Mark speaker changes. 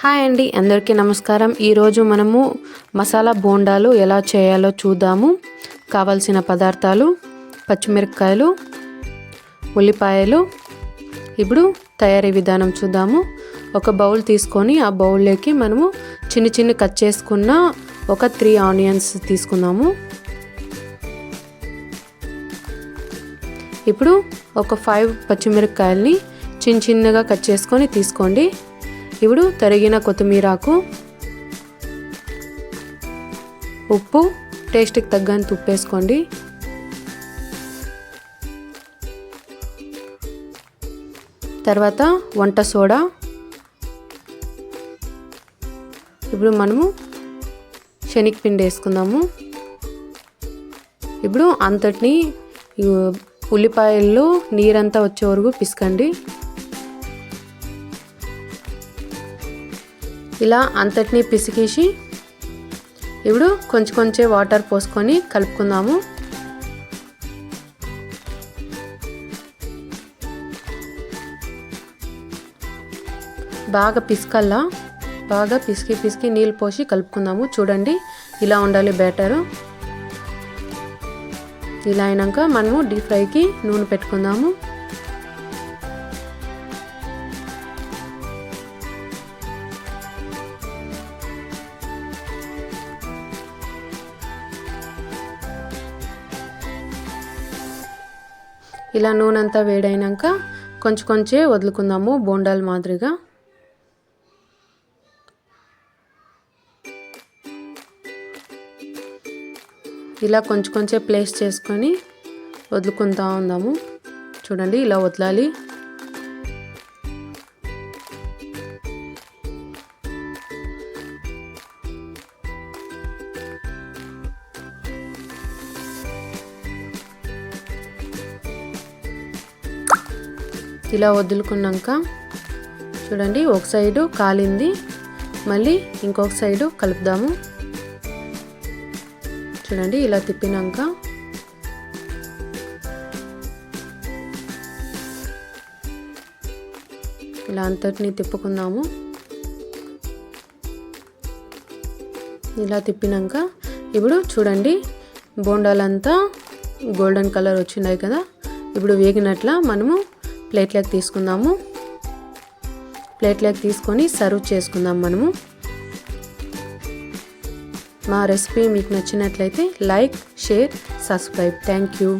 Speaker 1: Hi అండి, అందరికీ నమస్కారం. ఈరోజు మనము మసాలా బోండాలు ఎలా చేయాలో చూద్దాము. కావాల్సిన పదార్థాలు: పచ్చిమిరపకాయలు, ఉల్లిపాయలు. ఇప్పుడు తయారీ విధానం చూద్దాము. ఒక బౌల్ తీసుకొని ఆ బౌల్లోకి మనము చిన్న కట్ చేసుకున్న ఒక 3 ఆనియన్స్ తీసుకుందాము. ఇప్పుడు ఒక 5 పచ్చిమిరపకాయల్ని చిన్నగా కట్ చేసుకొని తీసుకోండి. ఇప్పుడు తరిగిన కొత్తిమీరాకు, ఉప్పు, టేస్ట్కి తగ్గంత ఉప్పు వేసుకోండి. తర్వాత వంట సోడా. ఇప్పుడు మనము శనగపిండి వేసుకుందాము. ఇప్పుడు అంతటిని ఉల్లిపాయల్లో నీరంతా వచ్చే వరకు పిసకండి. ఇలా అంతటిని పిసికేసి ఇప్పుడు కొంచెం వాటర్ పోసుకొని కలుపుకుందాము. బాగా పిసకల్లా, బాగా పిసికి నీళ్ళు పోసి కలుపుకుందాము. చూడండి, ఇలా ఉండాలి బ్యాటర్. ఇలా అయినాక మనము డీప్ ఫ్రైకి నూనె పెట్టుకుందాము. ఇలా నూనె అంతా వేడైనాక కొంచెం వదులుకుందాము బోండాల మాదిరిగా. ఇలా కొంచెం ప్లేస్ చేసుకొని వదులుకుంటూ ఉందాము. చూడండి, ఇలా వదలాలి. ఇలా వదులుకున్నాక చూడండి, ఒక సైడు కాలింది, మళ్ళీ ఇంకొక సైడు కలుపుదాము. చూడండి, ఇలా తిప్పినాక ఇలా అంతటిని తిప్పుకుందాము. ఇలా తిప్పినాక ఇప్పుడు చూడండి, బోండాలంతా గోల్డెన్ కలర్ వచ్చినాయి కదా. ఇప్పుడు వేగినట్ల మనము ప్లేట్లోకి తీసుకుందాము. ప్లేట్లోకి తీసుకొని సర్వ్ చేసుకుందాం మనము. మా రెసిపీ మీకు నచ్చినట్లయితే like, share, subscribe. Thank you.